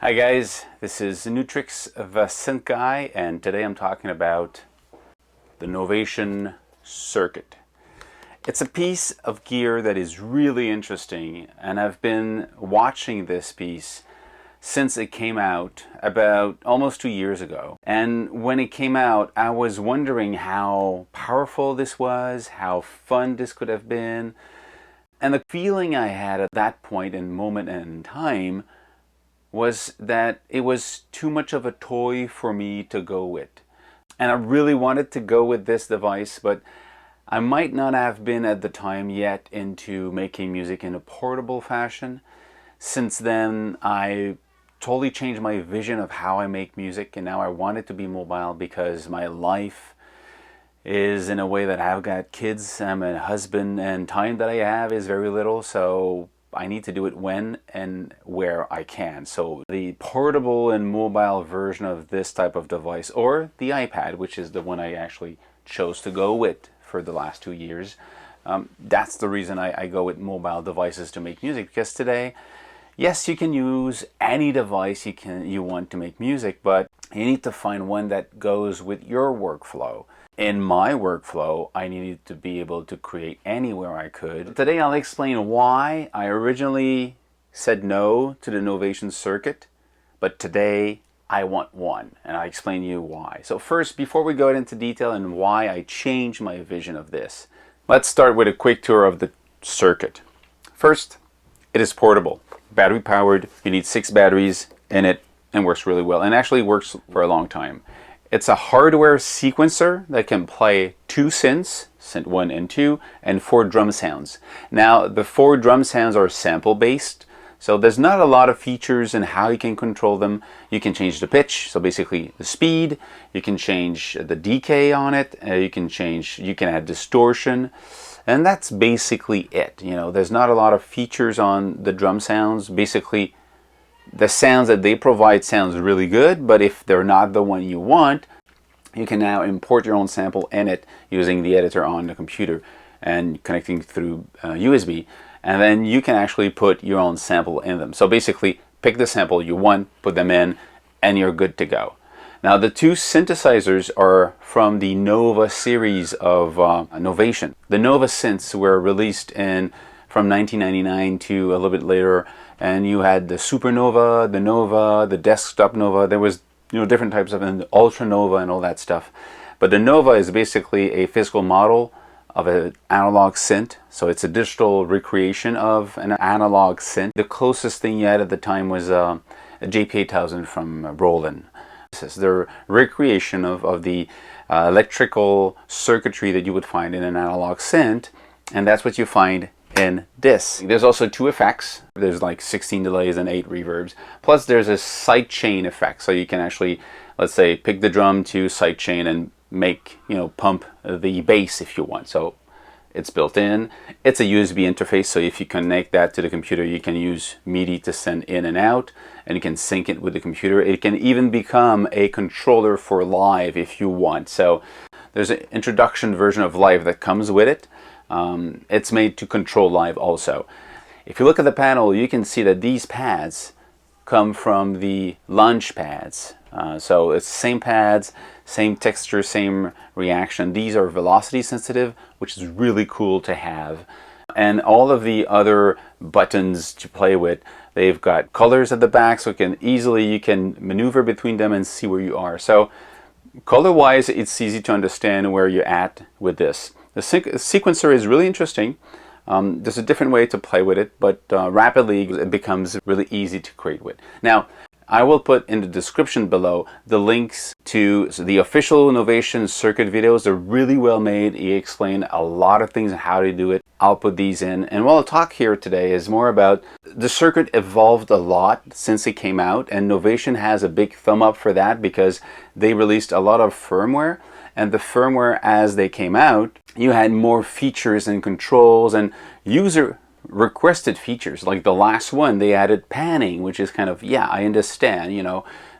Hi guys, this is Nu-Trix of Synth Guy, and today I'm talking about the Novation Circuit. It's a piece of gear that is really interesting, and I've been watching this piece since it came out about almost 2 years ago. And when it came out, I was wondering how powerful this was, how fun this could have been. And the feeling I had at that point in moment and in time was that it was too much of a toy for me to go with. And I really wanted to go with this device, but I might not have been at the time yet into making music in a portable fashion. Since then, I totally changed my vision of how I make music, and now I want it to be mobile because my life is in a way that I've got kids, I'm a husband, and time that I have is very little, so I need to do it when and where I can. So the portable and mobile version of this type of device, or the iPad, which is the one I actually chose to go with for the last 2 years, that's the reason I go with mobile devices to make music. Because today, yes, you can use any device you want to make music, but you need to find one that goes with your workflow. In my workflow, I needed to be able to create anywhere I could. Today I'll explain why I originally said no to the Novation Circuit, but today I want one, and I'll explain to you why. So first, before we go into detail and why I changed my vision of this, let's start with a quick tour of the circuit. First, it is portable, battery powered. You need 6 batteries in it and works really well, and actually works for a long time. It's a hardware sequencer that can play 2 synths, synth 1 and 2, and 4 drum sounds. Now, the 4 drum sounds are sample based, so there's not a lot of features in how you can control them. You can change the pitch, so basically the speed. You can change the decay on it. You can add distortion, and that's basically it. You know, there's not a lot of features on the drum sounds. Basically, the sounds that they provide sounds really good, but if they're not the one you want, you can now import your own sample in it using the editor on the computer and connecting through USB, and then you can actually put your own sample in them. So basically, pick the sample you want, put them in, and you're good to go. Now, the 2 synthesizers are from the Nova series of Novation. The Nova synths were released from 1999 to a little bit later, and you had the Supernova, the Nova, the Desktop Nova. There was, different types of, and the Ultra Nova and all that stuff. But the Nova is basically a physical model of an analog synth, so it's a digital recreation of an analog synth. The closest thing you had at the time was a JP8000 from Roland. This is their recreation of the electrical circuitry that you would find in an analog synth, and that's what you find in this. There's also 2 effects. There's like 16 delays and 8 reverbs. Plus there's a sidechain effect, so you can actually, let's say, pick the drum to sidechain and make, pump the bass if you want. So it's built in. It's a USB interface, so if you connect that to the computer, you can use MIDI to send in and out, and you can sync it with the computer. It can even become a controller for live if you want. So there's an introduction version of live that comes with it. It's made to control live also. If you look at the panel, you can see that these pads come from the launch pads. So it's the same pads, same texture, same reaction. These are velocity sensitive, which is really cool to have. And all of the other buttons to play with, they've got colors at the back, so you can maneuver between them and see where you are. So color-wise, it's easy to understand where you're at with this. The sequencer is really interesting. There's a different way to play with it, but rapidly it becomes really easy to create with. Now, I will put in the description below the links to the official Novation Circuit videos. They're really well made. He explained a lot of things on how to do it. I'll put these in. And what I'll talk here today is more about the circuit evolved a lot since it came out, and Novation has a big thumb up for that because they released a lot of firmware. And the firmware, as they came out, you had more features and controls and user requested features. Like the last one, they added panning, which is kind of, yeah, I understand,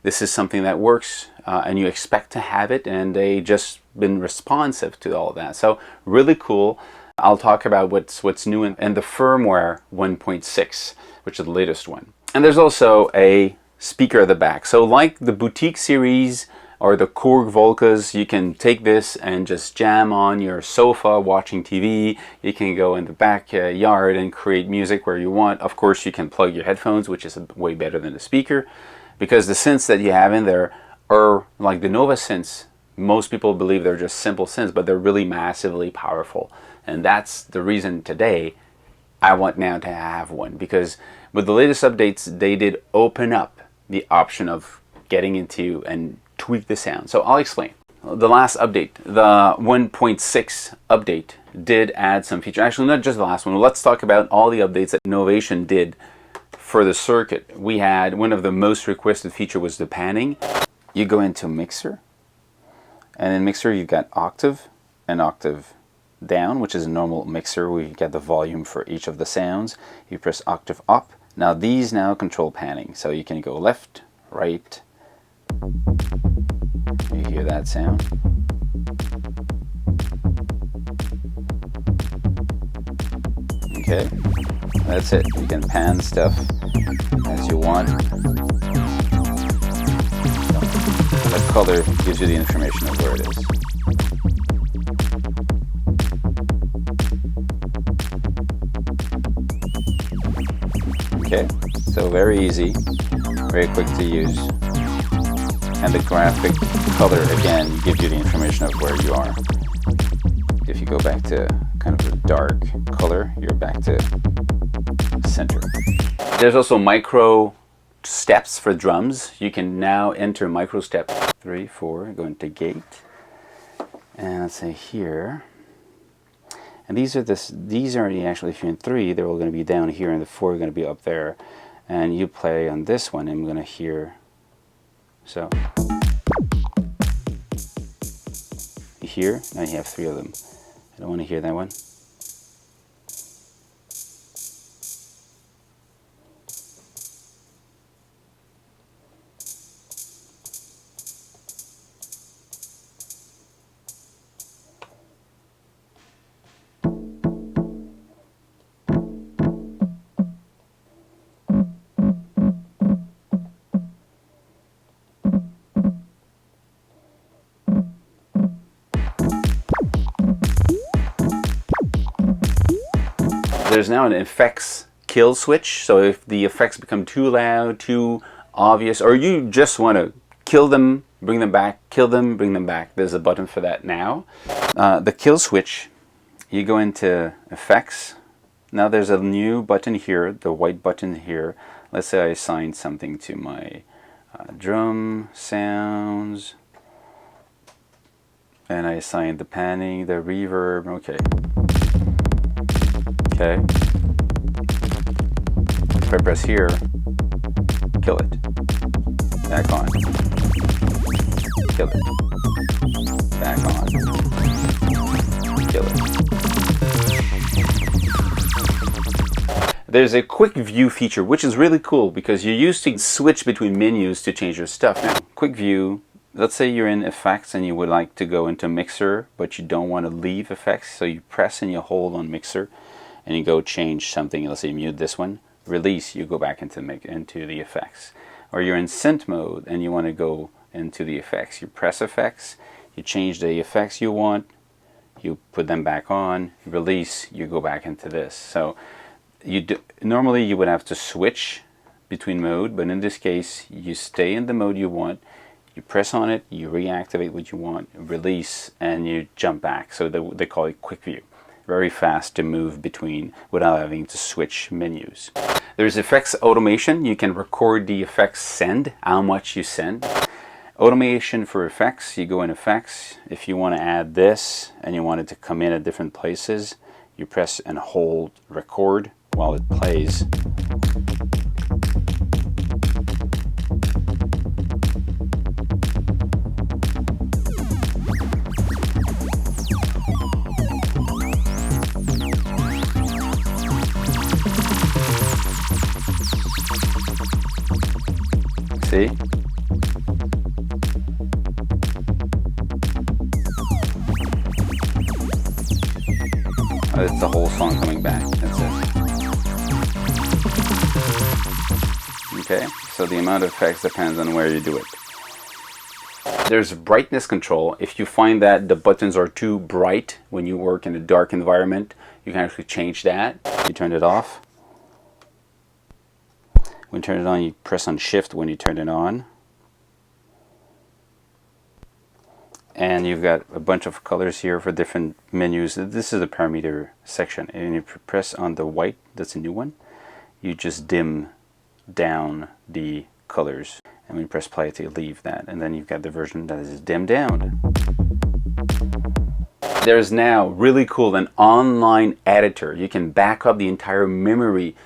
this is something that works and you expect to have it, and they just been responsive to all that. So really cool. I'll talk about what's new in the firmware 1.6, which is the latest one. And there's also a speaker at the back. So like the Boutique series or the Korg Volcas, you can take this and just jam on your sofa watching TV. You can go in the backyard and create music where you want. Of course, you can plug your headphones, which is way better than the speaker, because the synths that you have in there are like the Nova synths. Most people believe they're just simple synths, but they're really massively powerful. And that's the reason today I want now to have one, because with the latest updates, they did open up the option of getting into and tweak the sound. So I'll explain. The last update, the 1.6 update, did add some features. Actually, not just the last one. Let's talk about all the updates that Novation did for the circuit. We had one of the most requested feature was the panning. You go into mixer, and in mixer you've got octave and octave down, which is a normal mixer. We get the volume for each of the sounds. You press octave up. Now these now control panning. So you can go left, right. You hear that sound? Okay, that's it. You can pan stuff as you want. The color gives you the information of where it is. Okay, so very easy, very quick to use. And the graphic color, again, gives you the information of where you are. If you go back to kind of a dark color, you're back to center. There's also micro steps for drums. You can now enter micro step 3, 4, go into gate. And let's say here. And these are actually, if you're in 3, they're all going to be down here, and the 4 are going to be up there. And you play on this one, and I'm going to hear. So you hear? Now you have 3 of them. I don't want to hear that one. There's now an effects kill switch, so if the effects become too loud, too obvious, or you just want to kill them, bring them back, kill them, bring them back, there's a button for that now. The kill switch, you go into effects. Now there's a new button here, the white button here. Let's say I assign something to my drum sounds, and I assign the panning, the reverb. Okay. If I press here, kill it. Back on. Kill it. Back on. Kill it. There's a quick view feature, which is really cool because you used to switch between menus to change your stuff. Now, quick view, let's say you're in effects and you would like to go into mixer, but you don't want to leave effects, so you press and you hold on mixer. And you go change something. Let's say mute this one. Release, you go back into the effects. Or you're in synth mode and you want to go into the effects. You press effects, you change the effects you want, you put them back on. Release, you go back into this. So normally you would have to switch between mode, but in this case you stay in the mode you want. You press on it, you reactivate what you want, release, and you jump back. So they call it quick view. Very fast to move between without having to switch menus. There's effects automation. You can record the effects send, how much you send. Automation for effects, you go in effects. If you want to add this and you want it to come in at different places, you press and hold record while it plays. See? It's the whole song coming back. That's it. Okay, So the amount of effects depends on where you do it. There's brightness control. If you find that the buttons are too bright when you work in a dark environment, you can actually change that. You turn it off. When you turn it on, you press on shift when you turn it on. And you've got a bunch of colors here for different menus. This is the parameter section. And if you press on the white, that's a new one, you just dim down the colors. And when you press play to leave that. And then you've got the version that is dimmed down. There's now really cool an online editor. You can back up the entire memory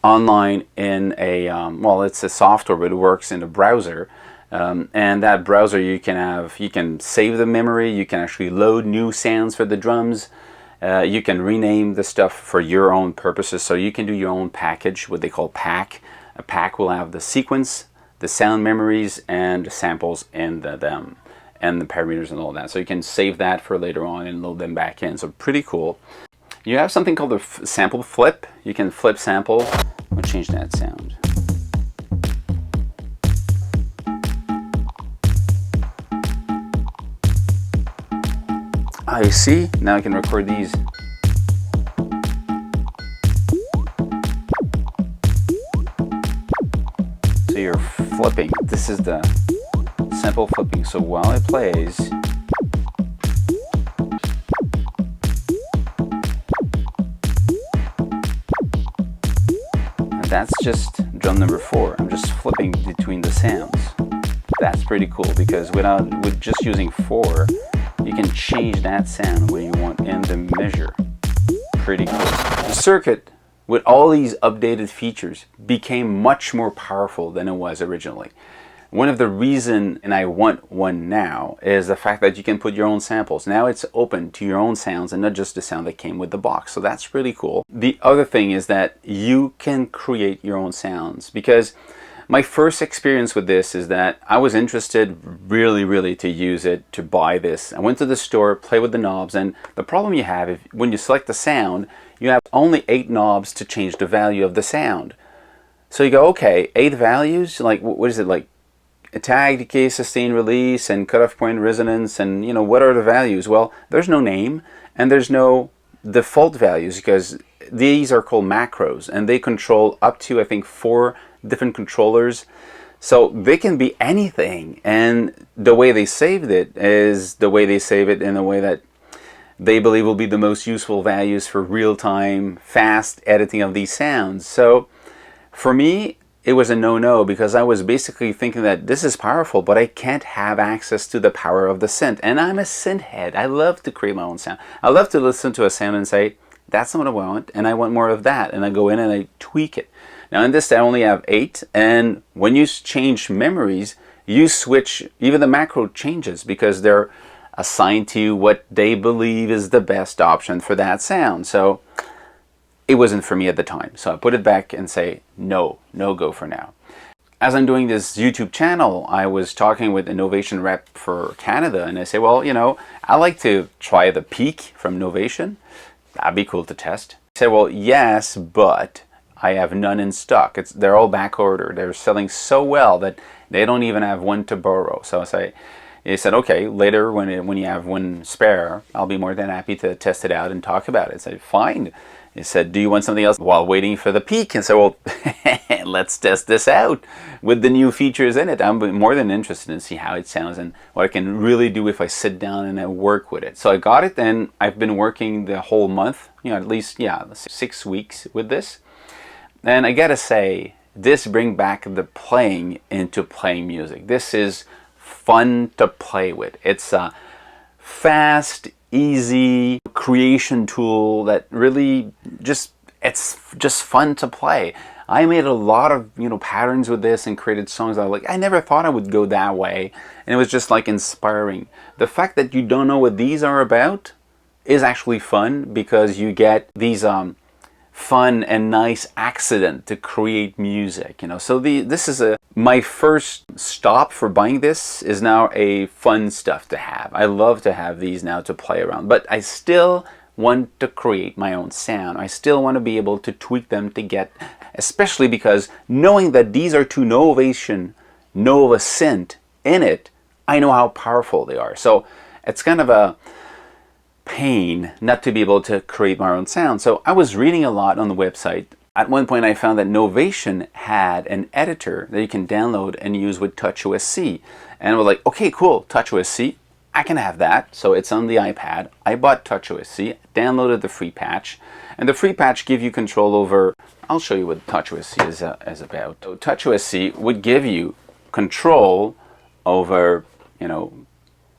online in a, well, it's a software, but it works in a browser. And that browser you can save the memory, you can actually load new sounds for the drums, you can rename the stuff for your own purposes, so you can do your own package, what they call pack. A pack will have the sequence, the sound memories, and the samples in them, and the parameters and all that. So you can save that for later on and load them back in, so pretty cool. You have something called the sample flip. You can flip samples. We'll change that sound. You see, now I can record these. So you're flipping. This is the sample flipping. So while it plays, and that's just drum number 4. I'm just flipping between the sounds. That's pretty cool because with just using 4, you can change that sound where you want in the measure. Pretty cool. The circuit, with all these updated features, became much more powerful than it was originally. One of the reasons, and I want one now, is the fact that you can put your own samples. Now it's open to your own sounds and not just the sound that came with the box. So that's really cool. The other thing is that you can create your own sounds, because my first experience with this is that I was interested really to use it, to buy this. I went to the store, play with the knobs, and the problem you have, when you select the sound, you have only 8 knobs to change the value of the sound. So you go, okay, 8 values? Like, what is it, like attack, decay, sustain, release, and cutoff point, resonance, and you know, what are the values? Well, there's no name, and there's no default values, because these are called macros, and they control up to, I think, 4 different controllers, so they can be anything. And the way they saved it is the way they save it in a way that they believe will be the most useful values for real-time, fast editing of these sounds. So for me, it was a no-no, because I was basically thinking that this is powerful, but I can't have access to the power of the synth. And I'm a synth head. I love to create my own sound. I love to listen to a sound and say, that's not what I want, and I want more of that. And I go in and I tweak it. Now in this I only have 8, and when you change memories, you switch, even the macro changes, because they're assigned to what they believe is the best option for that sound. So it wasn't for me at the time. So I put it back and say, no go for now. As I'm doing this YouTube channel, I was talking with a Novation rep for Canada, and I say, well, you know, I like to try the Peak from Novation. That'd be cool to test. I said, well, yes, but I have none in stock. They're all back ordered. They're selling so well that they don't even have one to borrow. So he said, okay, later when you have one spare, I'll be more than happy to test it out and talk about it. I said, fine. He said, do you want something else while waiting for the Peak? And so, well, let's test this out with the new features in it. I'm more than interested in see how it sounds and what I can really do if I sit down and I work with it. So I got it, and I've been working the whole month, you know, at least, yeah, 6 weeks with this. And I gotta say, this brings back the playing into playing music. This is fun to play with. It's a fast, easy creation tool that really it's just fun to play. I made a lot of, you know, patterns with this and created songs that I never thought I would go that way, and it was just like inspiring. The fact that you don't know what these are about is actually fun, because you get these fun and nice accident to create music, you know. So this is my first stop for buying this is now a fun stuff to have. I love to have these now to play around, but I still want to create my own sound. I still want to be able to tweak them to get, especially because knowing that these are two Novation Nova Synth in it, I know how powerful they are. So it's kind of a pain not to be able to create my own sound. So I was reading a lot on the website. At one point I found that Novation had an editor that you can download and use with TouchOSC. And I was like, okay, cool, TouchOSC, I can have that. So it's on the iPad. I bought TouchOSC, downloaded the free patch, and the free patch gives you control over, I'll show you what TouchOSC is about. So TouchOSC would give you control over, you know,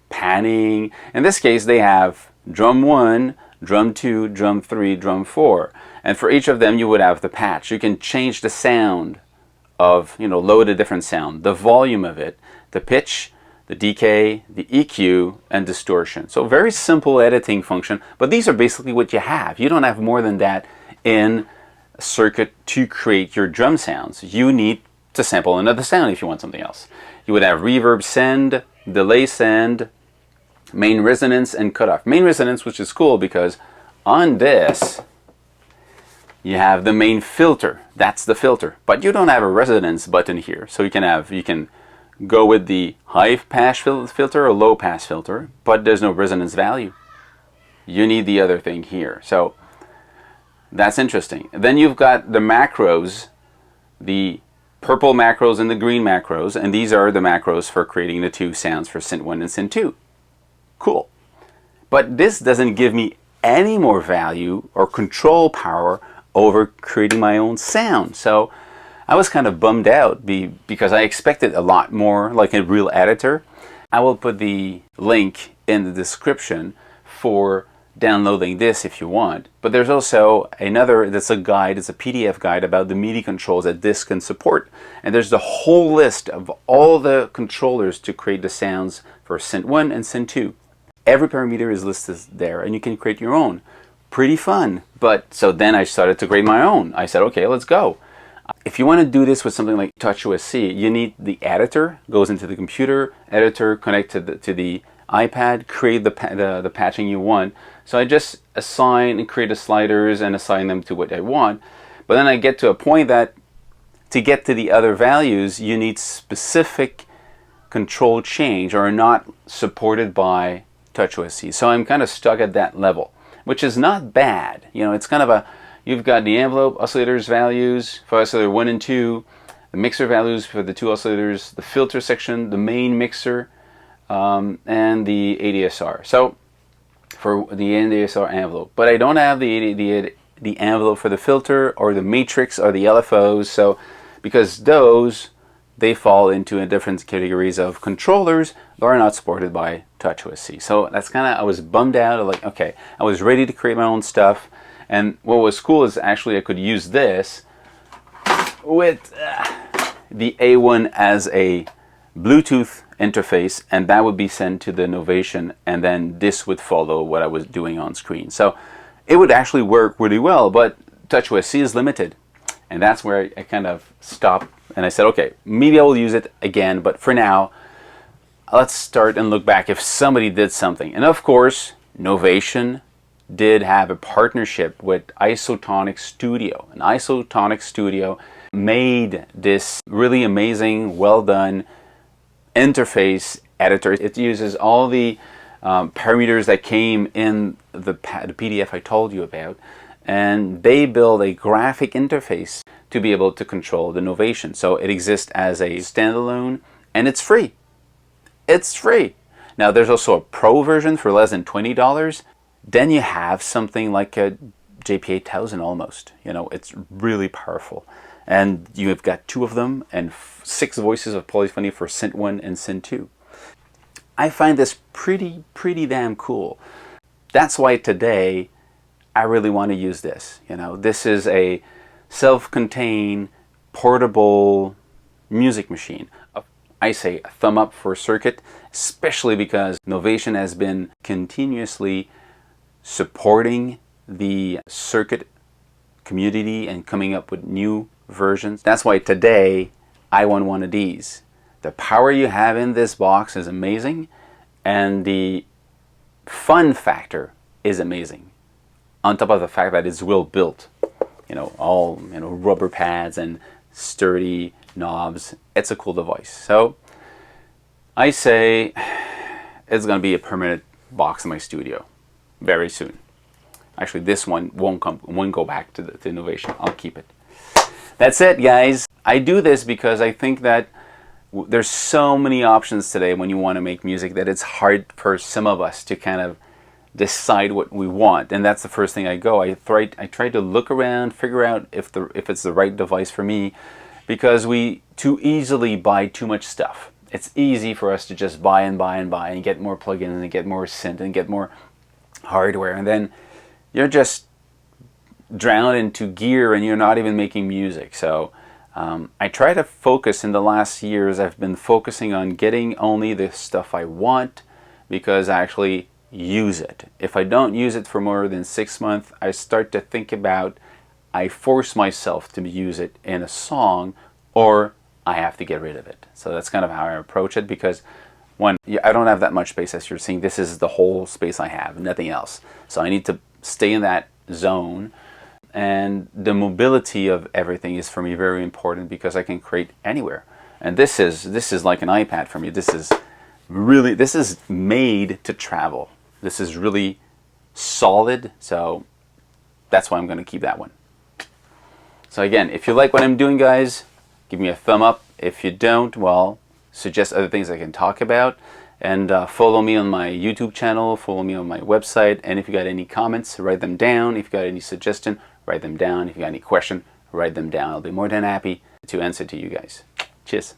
panning. In this case, they have drum 1, drum 2, drum 3, drum 4. And for each of them, you would have the patch. You can change the sound of, you know, load a different sound, the volume of it, the pitch, the decay, the EQ, and distortion. So very simple editing function, but these are basically what you have. You don't have more than that in a circuit to create your drum sounds. You need to sample another sound if you want something else. You would have reverb send, delay send, main resonance, and cutoff. Main resonance, which is cool because on this, you have the main filter. That's the filter. But you don't have a resonance button here. So you can go with the high pass filter or low pass filter, but there's no resonance value. You need the other thing here. So that's interesting. Then you've got the macros, the purple macros and the green macros, and these are the macros for creating the two sounds for Synth 1 and Synth 2. Cool. But this doesn't give me any more value or control power over creating my own sound. So I was kind of bummed out because I expected a lot more, like a real editor. I will put the link in the description for downloading this if you want. But there's also another, that's a guide, it's a PDF guide about the MIDI controls that this can support. And there's the whole list of all the controllers to create the sounds for Synth 1 and Synth 2. Every parameter is listed there and you can create your own. Pretty fun. But so then I started to create my own. I said, okay, let's go. If you want to do this with something like TouchOSC, you need the editor, goes into the computer, editor connected to the iPad, create the patching you want. So I just assign and create the sliders and assign them to what I want. But then I get to a point that to get to the other values, you need specific control change or not supported by TouchOSC. So I'm kind of stuck at that level, which is not bad. You know, it's kind of a, you've got the envelope oscillators values for oscillator 1 and 2, the mixer values for the two oscillators, the filter section, the main mixer, and the ADSR. So for the ADSR envelope, but I don't have the envelope for the filter or the matrix or the LFOs. So because those, they fall into different categories of controllers that are not supported by TouchOSC. So that's kind of, I was bummed out. Like, okay, I was ready to create my own stuff. And what was cool is actually I could use this with the A1 as a Bluetooth interface, and that would be sent to the Novation, and then this would follow what I was doing on screen. So it would actually work really well, but TouchOSC is limited. And that's where I kind of stopped, and I said, okay, maybe I will use it again, but for now, let's start and look back if somebody did something. And of course, Novation did have a partnership with Isotonik Studio. And Isotonik Studio made this really amazing, well done interface editor. It uses all the parameters that came in the PDF I told you about, and they build a graphic interface to be able to control the Novation. So it exists as a standalone, and it's free. It's free. Now there's also a pro version for less than $20. Then you have something like a JP8000 almost. You know, it's really powerful. And you've got two of them and 6 voices of polyphony for Synth 1 and Synth 2. I find this pretty damn cool. That's why today I really want to use this. You know, this is a self-contained, portable music machine. I say a thumb up for Circuit, especially because Novation has been continuously supporting the Circuit community and coming up with new versions. That's why today I want one of these. The power you have in this box is amazing, and the fun factor is amazing. on top of the fact that it's well built, all rubber pads and sturdy knobs. It's a cool device. So I say it's gonna be a permanent box in my studio very soon. Actually, this one won't go back to the Novation. I'll keep it. That's it, guys. I do this because I think that there's so many options today when you want to make music that it's hard for some of us to kind of decide what we want. And that's the first thing I try to look around, figure out if it's the right device for me, because we too easily buy too much stuff. It's easy for us to just buy and buy and buy and get more plugins and get more synth and get more hardware, and then you're just drowned into gear and you're not even making music. So I try to focus. In the last years, I've been focusing on getting only the stuff I want, because I actually use it. If I don't use it for more than 6 months, I start to think about, I force myself to use it in a song, or I have to get rid of it. So that's kind of how I approach it, because one, I don't have that much space. As you're seeing, this is the whole space I have, nothing else. So I need to stay in that zone. And the mobility of everything is for me very important, because I can create anywhere. And this is like an iPad for me. This is made to travel. This is really solid. So that's why I'm going to keep that one. So again, if you like what I'm doing, guys, give me a thumb up. If you don't, well, suggest other things I can talk about. And follow me on my YouTube channel, follow me on my website. And if you got any comments, write them down. If you got any suggestion, write them down. If you got any question, write them down. I'll be more than happy to answer to you guys. Cheers.